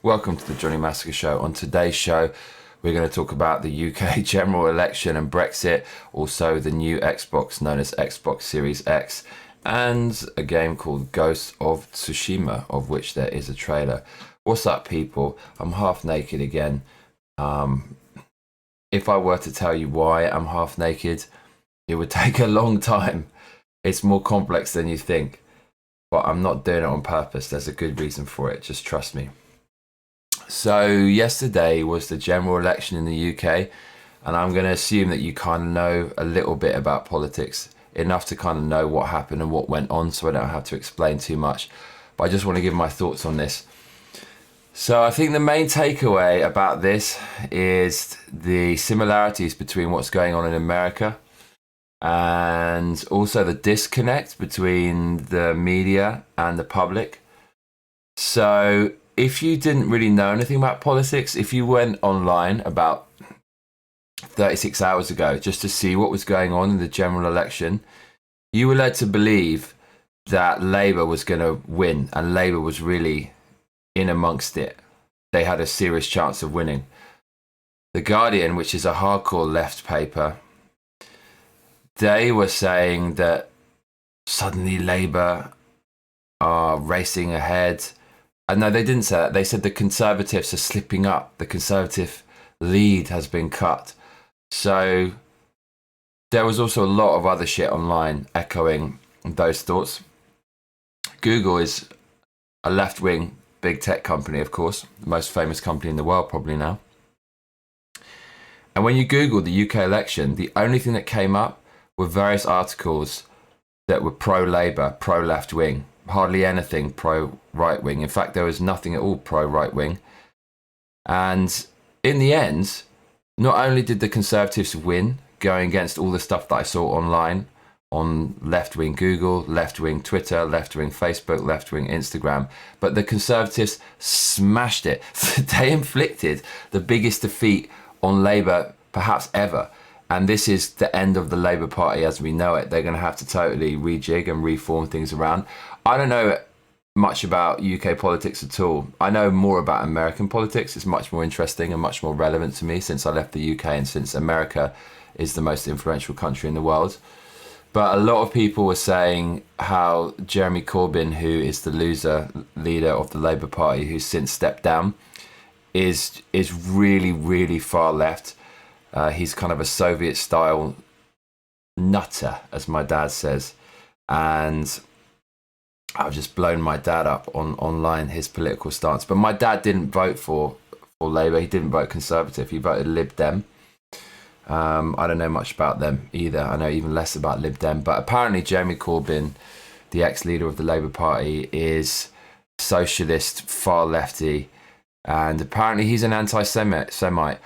Welcome to the Johnny Massacre Show. On today's show, we're going to talk about the UK general election and Brexit, also the new Xbox known as Xbox Series X, and a game called Ghost of Tsushima, of which there is a trailer. What's up, people? I'm half naked again. If I were to tell you why I'm half naked, it would take a long time. It's more complex than you think, but I'm not doing it on purpose. There's a good reason for it. Just trust me. So yesterday was the general election in the UK, and I'm going to assume that you kind of know a little bit about politics, enough to kind of know what happened and what went on, so I don't have to explain too much. But I just want to give my thoughts on this. So I think the main takeaway about this is the similarities between what's going on in America and also the disconnect between the media and the public. So if you didn't really know anything about politics, if you went online about 36 hours ago just to see what was going on in the general election, you were led to believe that Labour was going to win, and Labour was really in amongst it. They had a serious chance of winning. The Guardian, which is a hardcore left paper, they were saying that suddenly Labour are racing ahead. And no, they didn't say that. They said the Conservatives are slipping up. The Conservative lead has been cut. So there was also a lot of other shit online echoing those thoughts. Google is a left-wing big tech company, of course, the most famous company in the world probably now. And when you Google the UK election, the only thing that came up were various articles that were pro-Labour, pro-left-wing. Hardly anything pro-right wing. In fact, there was nothing at all pro-right wing. And in the end, not only did the Conservatives win, going against all the stuff that I saw online on left-wing Google, left-wing Twitter, left-wing Facebook, left-wing Instagram, but the Conservatives smashed it. They inflicted the biggest defeat on Labour perhaps ever. And this is the end of the Labour Party as we know it. They're going to have to totally rejig and reform things around. I don't know much about UK politics at all. I know more about American politics. It's much more interesting and much more relevant to me since I left the UK and since America is the most influential country in the world. But a lot of people were saying how Jeremy Corbyn, who is the loser leader of the Labour Party, who's since stepped down, is really, really far left. He's kind of a Soviet-style nutter, as my dad says. And I've just blown my dad up online, his political stance. But my dad didn't vote for Labour. He didn't vote Conservative. He voted Lib Dem. I don't know much about them either. I know even less about Lib Dem. But apparently Jeremy Corbyn, the ex-leader of the Labour Party, is socialist, far lefty. And apparently he's an anti-Semite.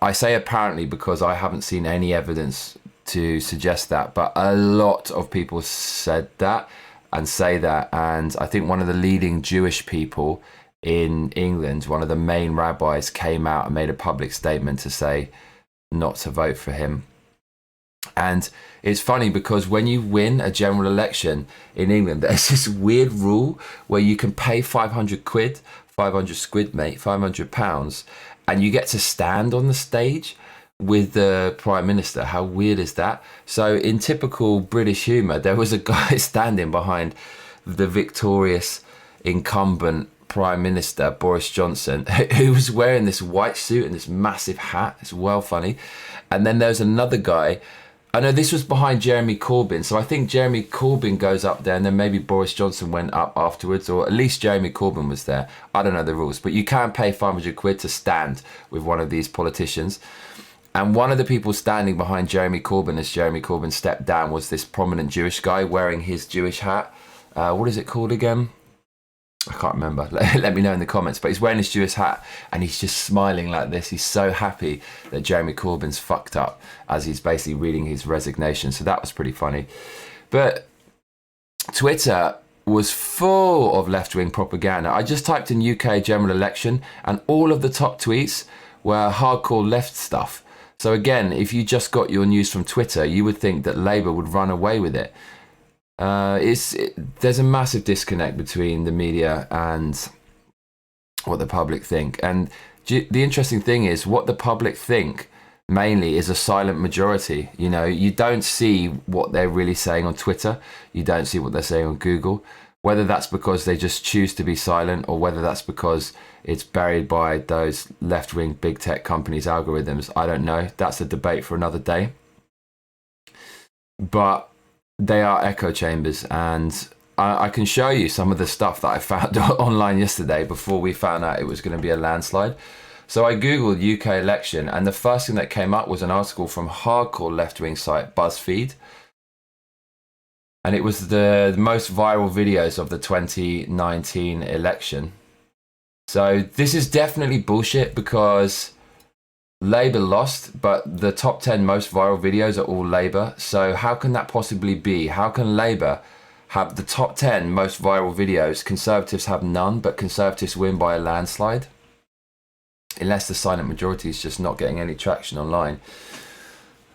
I say apparently because I haven't seen any evidence to suggest that, but a lot of people said that and say that. And I think one of the leading Jewish people in England, one of the main rabbis, came out and made a public statement to say not to vote for him. And it's funny because when you win a general election in England, there's this weird rule where you can pay 500 quid, 500 squid, mate, £500, and you get to stand on the stage with the Prime Minister. How weird is that? So in typical British humour, there was a guy standing behind the victorious incumbent Prime Minister, Boris Johnson, who was wearing this white suit and this massive hat. It's well funny. And then there's another guy. I know this was behind Jeremy Corbyn. So I think Jeremy Corbyn goes up there and then maybe Boris Johnson went up afterwards, or at least Jeremy Corbyn was there. I don't know the rules, but you can pay 500 quid to stand with one of these politicians. And one of the people standing behind Jeremy Corbyn as Jeremy Corbyn stepped down was this prominent Jewish guy wearing his Jewish hat. What is it called again? I can't remember. Let me know in the comments. But he's wearing his Jewish hat and he's just smiling like this. He's so happy that Jeremy Corbyn's fucked up as he's basically reading his resignation. So that was pretty funny. But Twitter was full of left-wing propaganda. I just typed in UK general election and all of the top tweets were hardcore left stuff. So again, if you just got your news from Twitter, you would think that Labour would run away with it. There's a massive disconnect between the media and what the public think. And the interesting thing is what the public think mainly is a silent majority. You know, you don't see what they're really saying on Twitter. You don't see what they're saying on Google. Whether that's because they just choose to be silent, or whether that's because it's buried by those left-wing big tech companies' algorithms, I don't know. That's a debate for another day. But they are echo chambers, and I can show you some of the stuff that I found online yesterday before we found out it was going to be a landslide. So I googled UK election, and the first thing that came up was an article from hardcore left-wing site BuzzFeed. And it was the most viral videos of the 2019 election. So this is definitely bullshit, because Labour lost, but the top 10 most viral videos are all Labour. So how can that possibly be? How can Labour have the top 10 most viral videos, Conservatives have none, but Conservatives win by a landslide? Unless the silent majority is just not getting any traction online.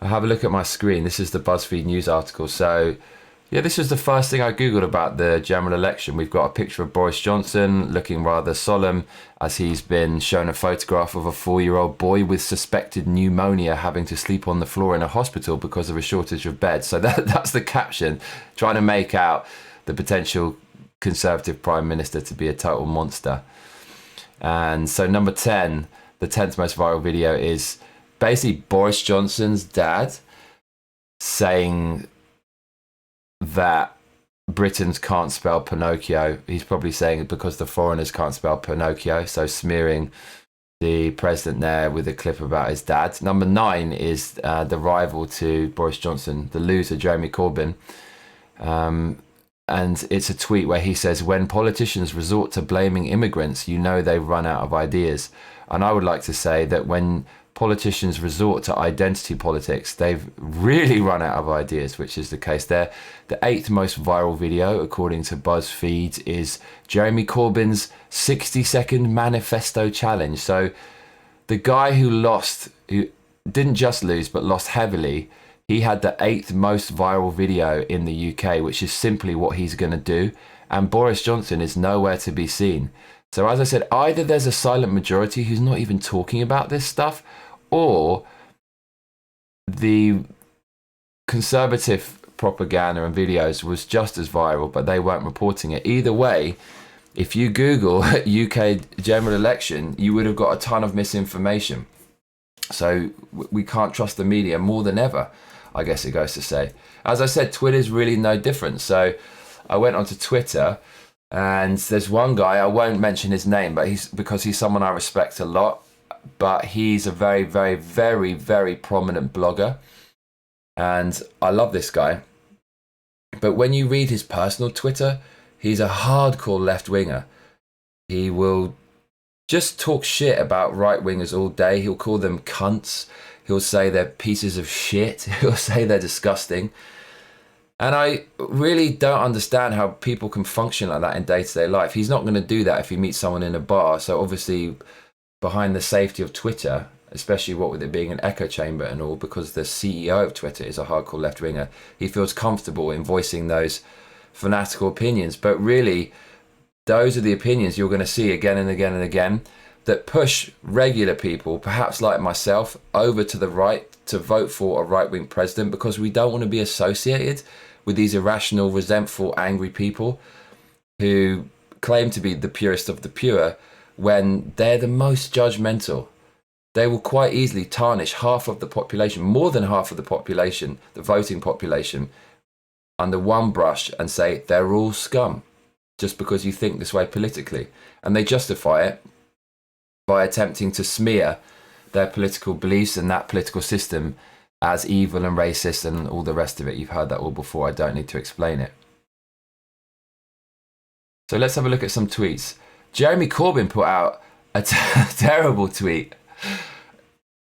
I'll have a look at my screen. This is the BuzzFeed news article. So yeah, this was the first thing I googled about the general election. We've got a picture of Boris Johnson looking rather solemn as he's been shown a photograph of a 4-year-old boy with suspected pneumonia having to sleep on the floor in a hospital because of a shortage of beds. So that's the caption, trying to make out the potential Conservative Prime Minister to be a total monster. And so number 10, the 10th most viral video, is basically Boris Johnson's dad saying that Britons can't spell Pinocchio. He's probably saying it because the foreigners can't spell Pinocchio, so smearing the president there with a clip about his dad. Number 9 is the rival to Boris Johnson, the loser, Jeremy Corbyn. And it's a tweet where he says, when politicians resort to blaming immigrants, you know they've run out of ideas. And I would like to say that when politicians resort to identity politics, they've really run out of ideas, which is the case there. The 8th most viral video, according to BuzzFeed, is Jeremy Corbyn's 60-second manifesto challenge. So the guy who lost, who didn't just lose, but lost heavily, he had the 8th most viral video in the UK, which is simply what he's going to do. And Boris Johnson is nowhere to be seen. So as I said, either there's a silent majority who's not even talking about this stuff, or the Conservative propaganda and videos was just as viral, but they weren't reporting it. Either way, if you Google UK general election, you would have got a ton of misinformation. So we can't trust the media more than ever, I guess it goes to say. As I said, Twitter's really no different. So I went onto Twitter, and there's one guy, I won't mention his name, but because he's someone I respect a lot, but he's a very, very, very, very prominent blogger. And I love this guy. But when you read his personal Twitter, he's a hardcore left-winger. He will just talk shit about right-wingers all day. He'll call them cunts. He'll say they're pieces of shit. He'll say they're disgusting. And I really don't understand how people can function like that in day-to-day life. He's not going to do that if he meets someone in a bar. So obviously, behind the safety of Twitter, especially what with it being an echo chamber and all, because the CEO of Twitter is a hardcore left-winger, he feels comfortable in voicing those fanatical opinions. But really, those are the opinions you're going to see again and again and again that push regular people, perhaps like myself, over to the right to vote for a right-wing president, because we don't want to be associated with these irrational, resentful, angry people who claim to be the purest of the pure when they're the most judgmental. They will quite easily tarnish half of the population, more than half of the population, the voting population, under one brush and say they're all scum just because you think this way politically. And they justify it by attempting to smear their political beliefs and that political system as evil and racist and all the rest of it. You've heard that all before. I don't need to explain it. So let's have a look at some tweets. Jeremy Corbyn put out a terrible tweet.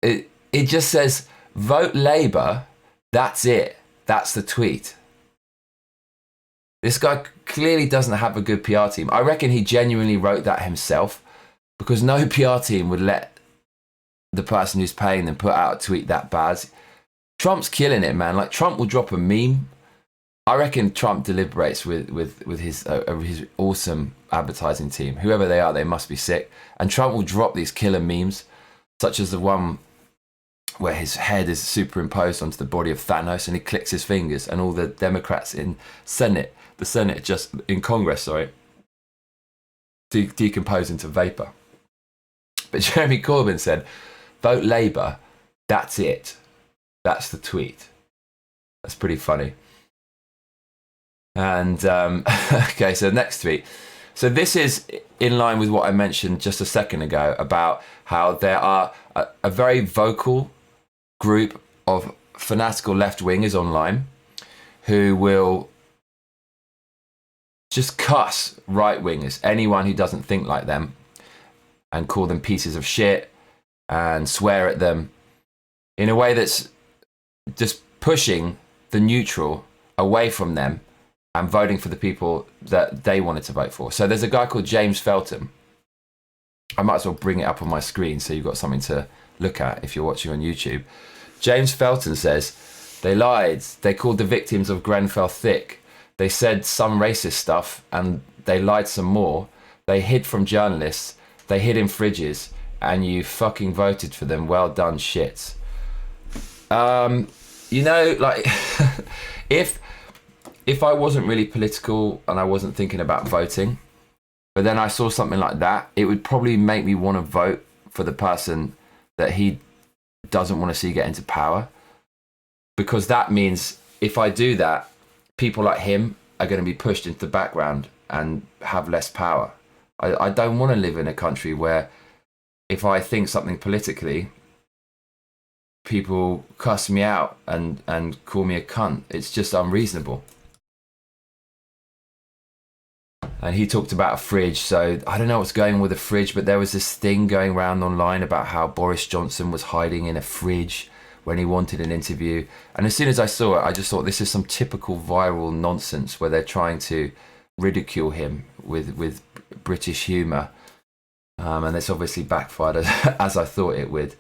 It just says, vote Labour, that's it. That's the tweet. This guy clearly doesn't have a good PR team. I reckon he genuinely wrote that himself, because no PR team would let the person who's paying them put out a tweet that bad. Trump's killing it, man. Like, Trump will drop a meme I reckon Trump deliberates with his awesome advertising team. Whoever they are, they must be sick. And Trump will drop these killer memes, such as the one where his head is superimposed onto the body of Thanos and he clicks his fingers, and all the Democrats in the Senate just in Congress, sorry, decompose into vapor. But Jeremy Corbyn said, vote Labour, that's it. That's the tweet. That's pretty funny. And okay, so next tweet. So this is in line with what I mentioned just a second ago about how there are a very vocal group of fanatical left-wingers online who will just cuss right-wingers, anyone who doesn't think like them, and call them pieces of shit and swear at them in a way that's just pushing the neutral away from them and voting for the people that they wanted to vote for. So there's a guy called James Felton. I might as well bring it up on my screen so you've got something to look at if you're watching on YouTube. James Felton says, they lied. They called the victims of Grenfell thick. They said some racist stuff and they lied some more. They hid from journalists. They hid in fridges and you fucking voted for them. Well done, shits. You know, like, if I wasn't really political and I wasn't thinking about voting, but then I saw something like that, it would probably make me want to vote for the person that he doesn't want to see get into power. Because that means if I do that, people like him are going to be pushed into the background and have less power. I don't want to live in a country where if I think something politically, people cuss me out and call me a cunt. It's just unreasonable. And he talked about a fridge. So I don't know what's going on with a fridge, but there was this thing going around online about how Boris Johnson was hiding in a fridge when he wanted an interview. And as soon as I saw it, I just thought this is some typical viral nonsense where they're trying to ridicule him with British humour. And it's obviously backfired as I thought it would.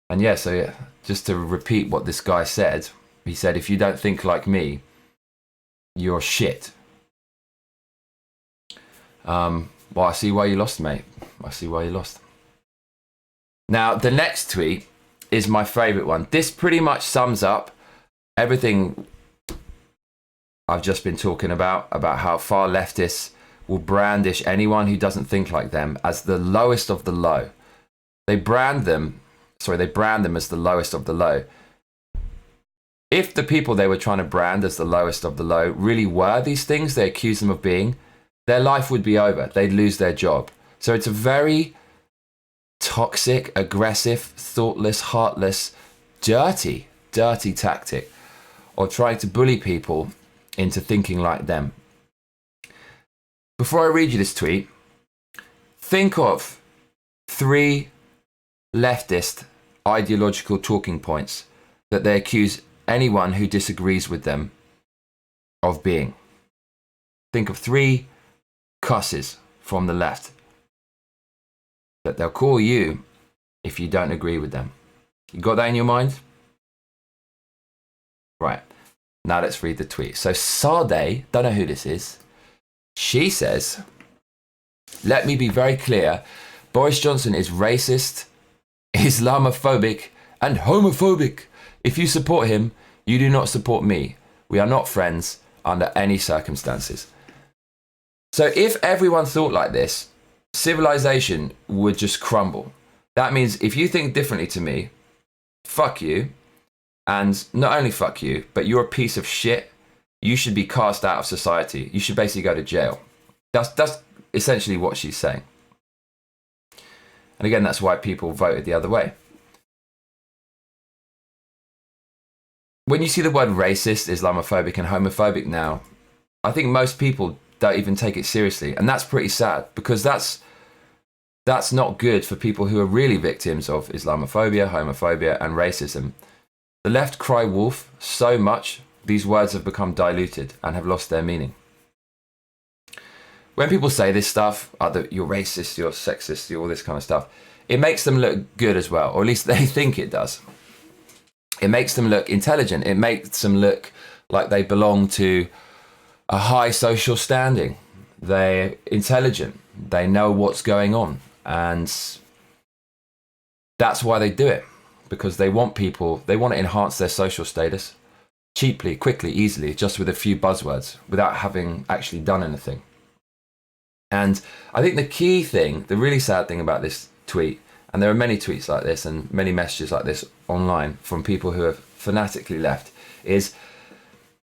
And yeah, so yeah, just to repeat what this guy said, he said, if you don't think like me, you're shit. Well, I see why you lost, mate. I see why you lost. Now, the next tweet is my favourite one. This pretty much sums up everything I've just been talking about how far leftists will brandish anyone who doesn't think like them as the lowest of the low. They brand them as the lowest of the low. If the people they were trying to brand as the lowest of the low really were these things they accuse them of being, their life would be over. They'd lose their job. So it's a very toxic, aggressive, thoughtless, heartless, dirty tactic of trying to bully people into thinking like them. Before I read you this tweet, think of 3 leftist ideological talking points that they accuse anyone who disagrees with them of being. Think of 3 cusses from the left that they'll call you if you don't agree with them. You got that in your mind? Right. Now let's read the tweet. So Sade, don't know who this is. She says, let me be very clear. Boris Johnson is racist, Islamophobic, and homophobic. If you support him, you do not support me. We are not friends under any circumstances. So if everyone thought like this, civilization would just crumble. That means if you think differently to me, fuck you. And not only fuck you, but you're a piece of shit. You should be cast out of society. You should basically go to jail. That's essentially what she's saying. And again, that's why people voted the other way. When you see the word racist, Islamophobic and homophobic now, I think most people don't even take it seriously. And that's pretty sad because that's not good for people who are really victims of Islamophobia, homophobia and racism. The left cry wolf so much, these words have become diluted and have lost their meaning. When people say this stuff, that you're racist, you're sexist, you're all this kind of stuff, it makes them look good as well, or at least they think it does. It makes them look intelligent. It makes them look like they belong to a high social standing. They're intelligent. They know what's going on. And that's why they do it, because they want to enhance their social status cheaply, quickly, easily, just with a few buzzwords without having actually done anything. And I think the key thing, the really sad thing about this tweet, and there are many tweets like this and many messages like this online from people who have fanatically left, is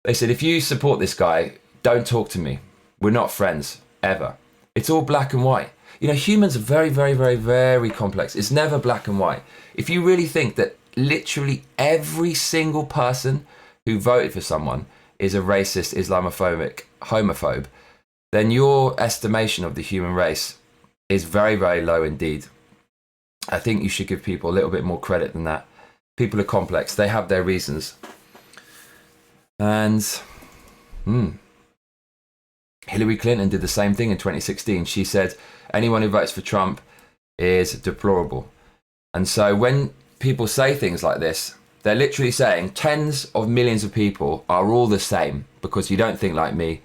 they said, if you support this guy, don't talk to me. We're not friends, ever. It's all black and white. You know, humans are very, very, very, very complex. It's never black and white. If you really think that literally every single person who voted for someone is a racist, Islamophobic, homophobe, then your estimation of the human race is very, very low indeed. I think you should give people a little bit more credit than that. People are complex. They have their reasons. And Hillary Clinton did the same thing in 2016. She said, anyone who votes for Trump is deplorable. And so when people say things like this, they're literally saying tens of millions of people are all the same because you don't think like me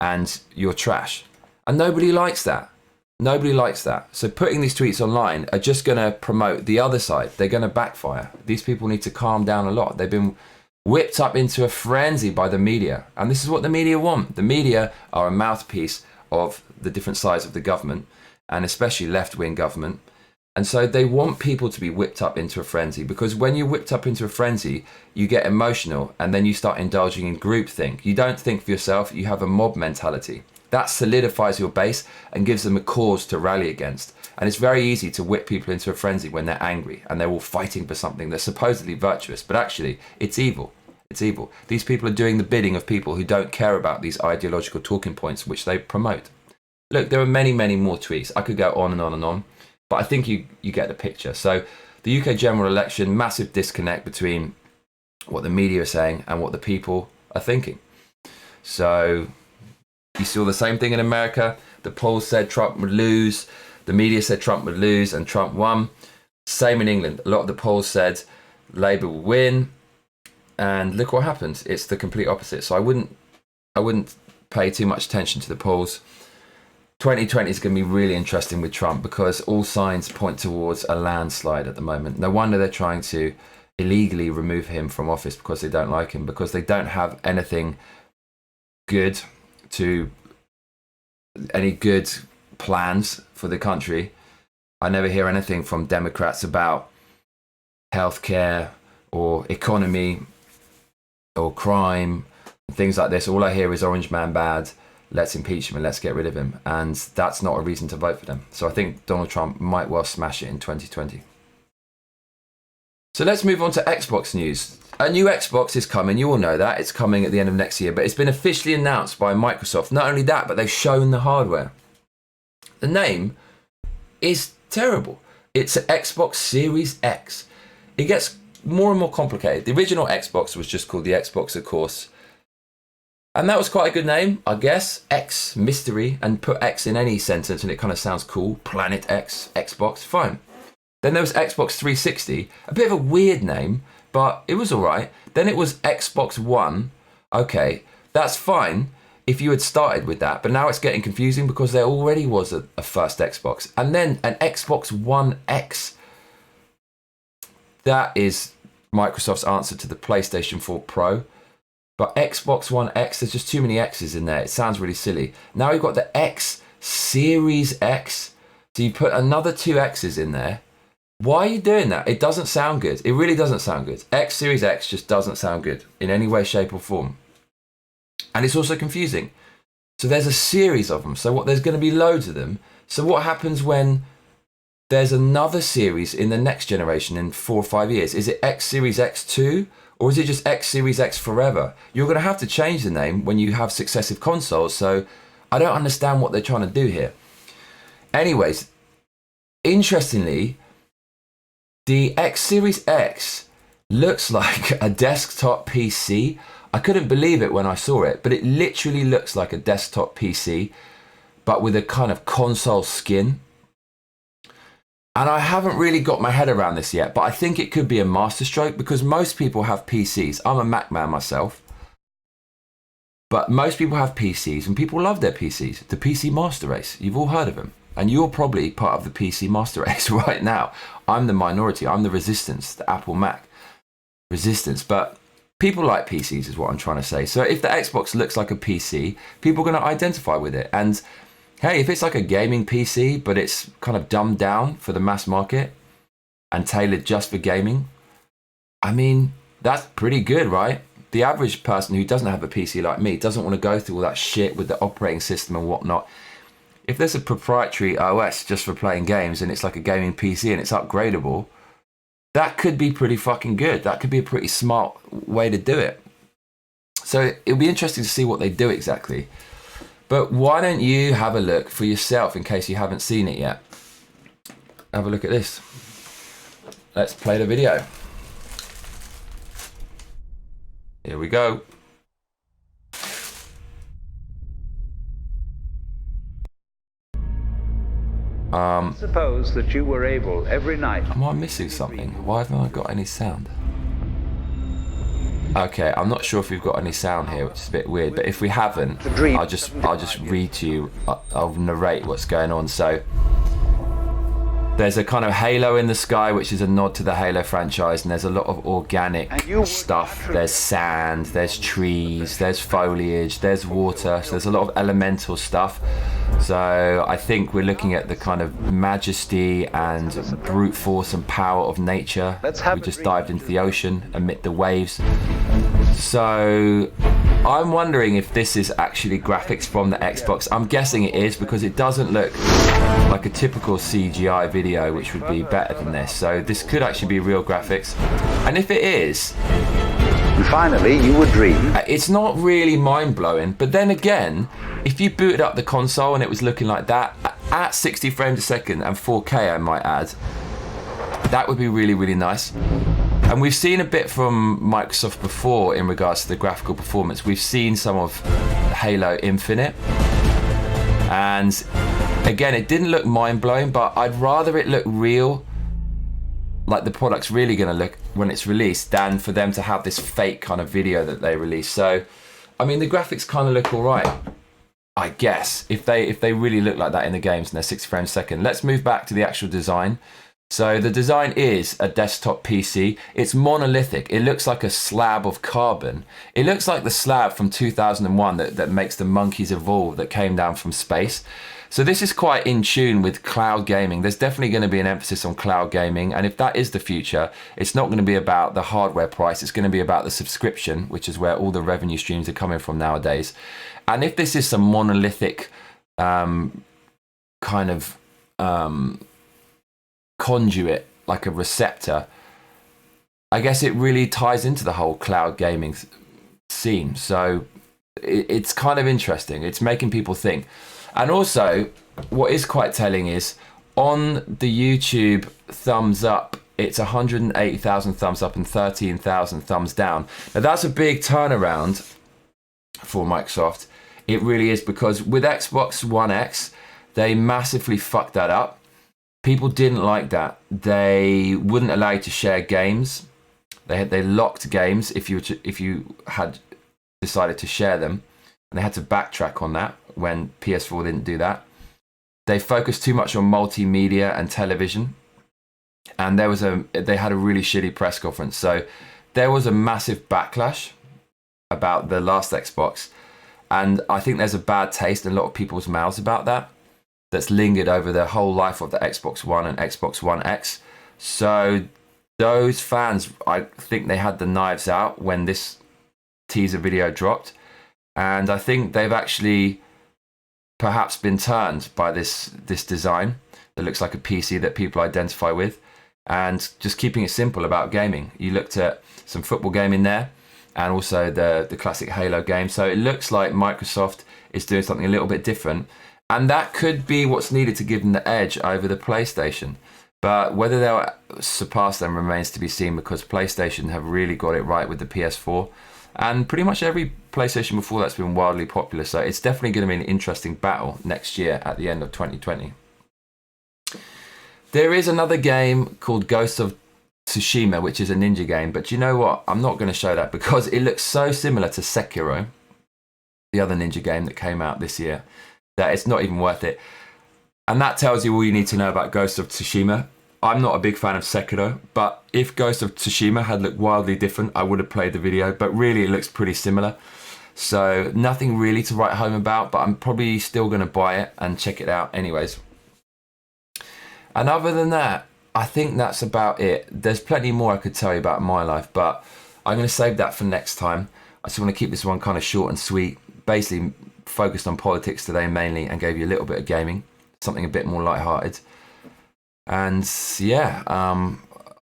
and you're trash. And nobody likes that. Nobody likes that. So putting these tweets online are just going to promote the other side. They're going to backfire. These people need to calm down a lot. They've been whipped up into a frenzy by the media. And this is what the media want. The media are a mouthpiece of the different sides of the government, and especially left-wing government. And so they want people to be whipped up into a frenzy, because when you're whipped up into a frenzy, you get emotional and then you start indulging in groupthink. You don't think for yourself, you have a mob mentality. That solidifies your base and gives them a cause to rally against. And it's very easy to whip people into a frenzy when they're angry and they're all fighting for something that's supposedly virtuous, but actually it's evil. It's evil. These people are doing the bidding of people who don't care about these ideological talking points which they promote. Look, there are many, many more tweets. I could go on and on and on, but I think you get the picture. So the UK general election, massive disconnect between what the media are saying and what the people are thinking. So you saw the same thing in America. The polls said Trump would lose. The media said Trump would lose and Trump won. Same in England. A lot of the polls said Labour will win. And look what happened. It's the complete opposite. So I wouldn't pay too much attention to the polls. 2020 is going to be really interesting with Trump because all signs point towards a landslide at the moment. No wonder they're trying to illegally remove him from office because they don't like him, because they don't have anything good any good plans for the country. I never hear anything from Democrats about healthcare or economy or crime, things like this. All I hear is Orange Man bad, let's impeach him and let's get rid of him. And that's not a reason to vote for them. So I think Donald Trump might well smash it in 2020. So let's move on to Xbox news. A new Xbox is coming, you all know that. It's coming at the end of next year, but it's been officially announced by Microsoft. Not only that, but they've shown the hardware. The name is terrible. It's an Xbox Series X. It gets more and more complicated. The original Xbox was just called the Xbox, of course. And that was quite a good name, I guess. X, mystery, and put X in any sentence and it kind of sounds cool. Planet X, Xbox, fine. Then there was Xbox 360, a bit of a weird name, but it was all right. Then it was Xbox One. Okay, that's fine if you had started with that, but now it's getting confusing because there already was a first Xbox. And then an Xbox One X. That is Microsoft's answer to the PlayStation 4 Pro. But Xbox One X, there's just too many X's in there. It sounds really silly. Now you've got the X Series X. So you put another two X's in there. Why are you doing that? It doesn't sound good. It really doesn't sound good. X Series X just doesn't sound good in any way, shape or form. And it's also confusing. So there's a series of them. So there's going to be loads of them. So what happens when there's another series in the next generation in 4 or 5 years? Is it X Series X2 or is it just X Series X forever? You're going to have to change the name when you have successive consoles. So I don't understand what they're trying to do here. Anyways, interestingly, the X Series X looks like a desktop PC. I couldn't believe it when I saw it, but it literally looks like a desktop PC, but with a kind of console skin. And I haven't really got my head around this yet, but I think it could be a masterstroke because most people have PCs. I'm a Mac man myself. But most people have PCs and people love their PCs. The PC Master Race, you've all heard of them. And you're probably part of the PC Master Race right now. I'm the minority, I'm the resistance, the Apple Mac resistance. But people like PCs is what I'm trying to say. So if the Xbox looks like a PC, people are going to identify with it. And hey, if it's like a gaming PC, but it's kind of dumbed down for the mass market and tailored just for gaming, I mean, that's pretty good, right? The average person who doesn't have a PC like me doesn't want to go through all that shit with the operating system and whatnot. If there's a proprietary OS just for playing games and it's like a gaming PC and it's upgradable, that could be pretty fucking good. That could be a pretty smart way to do it. So it'll be interesting to see what they do exactly. But why don't you have a look for yourself in case you haven't seen it yet? Have a look at this. Let's play the video. Here we go. Suppose that you were able every night. Am I missing something? Why haven't I got any sound? Okay, I'm not sure if we've got any sound here, which is a bit weird. But if we haven't, I'll just read to you. I'll narrate what's going on. So there's a kind of halo in the sky, which is a nod to the Halo franchise, and there's a lot of organic stuff. There's sand, there's trees, there's foliage, there's water, so there's a lot of elemental stuff. So I think we're looking at the kind of majesty and brute force and power of nature. We just dived into the ocean amid the waves. So I'm wondering if this is actually graphics from the Xbox. I'm guessing it is because it doesn't look like a typical CGI video, which would be better than this. So this could actually be real graphics. And if it is, and finally you would dream. It's not really mind-blowing. But then again, if you booted up the console and it was looking like that at 60 frames a second and 4K, I might add, that would be really, really nice. And we've seen a bit from Microsoft before in regards to the graphical performance. We've seen some of Halo Infinite. And again, it didn't look mind-blowing, but I'd rather it look real, like the product's really going to look when it's released, than for them to have this fake kind of video that they release. So, I mean, the graphics kind of look all right, I guess, if they really look like that in the games and they're 60 frames a second. Let's move back to the actual design. So the design is a desktop PC. It's monolithic. It looks like a slab of carbon. It looks like the slab from 2001 that makes the monkeys evolve that came down from space. So this is quite in tune with cloud gaming. There's definitely going to be an emphasis on cloud gaming. And if that is the future, it's not going to be about the hardware price. It's going to be about the subscription, which is where all the revenue streams are coming from nowadays. And if this is some monolithic kind of conduit, like a receptor, I guess it really ties into the whole cloud gaming scene. So it's kind of interesting. It's making people think. And also, what is quite telling is on the YouTube thumbs up, it's 180,000 thumbs up and 13,000 thumbs down. Now that's a big turnaround for Microsoft. It really is, because with Xbox One X, they massively fucked that up. People didn't like that. They wouldn't allow you to share games. They locked games if you had decided to share them, and they had to backtrack on that when PS4 didn't do that. They focused too much on multimedia and television, and they had a really shitty press conference. So there was a massive backlash about the last Xbox, and I think there's a bad taste in a lot of people's mouths about that. That's lingered over the whole life of the Xbox One and Xbox One X. So those fans, I think they had the knives out when this teaser video dropped. And I think they've actually perhaps been turned by this design that looks like a PC that people identify with. And just keeping it simple about gaming. You looked at some football game in there and also the classic Halo game. So it looks like Microsoft is doing something a little bit different. And that could be what's needed to give them the edge over the PlayStation. But whether they'll surpass them remains to be seen, because PlayStation have really got it right with the PS4. And pretty much every PlayStation before that's been wildly popular. So it's definitely going to be an interesting battle next year at the end of 2020. There is another game called Ghost of Tsushima, which is a ninja game, but you know what? I'm not going to show that because it looks so similar to Sekiro, the other ninja game that came out this year, that it's not even worth it. And that tells you all you need to know about Ghost of Tsushima. I'm not a big fan of Sekiro, but if Ghost of Tsushima had looked wildly different, I would have played the video, but really it looks pretty similar. So nothing really to write home about, but I'm probably still going to buy it and check it out anyways. And other than that, I think that's about it. There's plenty more I could tell you about my life, but I'm going to save that for next time. I just want to keep this one kind of short and sweet. Basically focused on politics today mainly and gave you a little bit of gaming, something a bit more lighthearted. And yeah,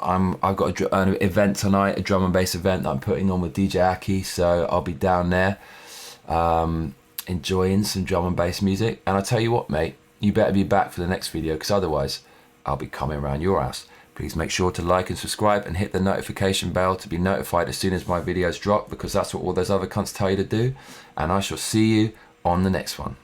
I've got an event tonight, a drum and bass event that I'm putting on with DJ Aki, so I'll be down there enjoying some drum and bass music. And I tell you what, mate, you better be back for the next video, because otherwise I'll be coming around your house. Please make sure to like and subscribe and hit the notification bell to be notified as soon as my videos drop, because that's what all those other cunts tell you to do. And I shall see you on the next one.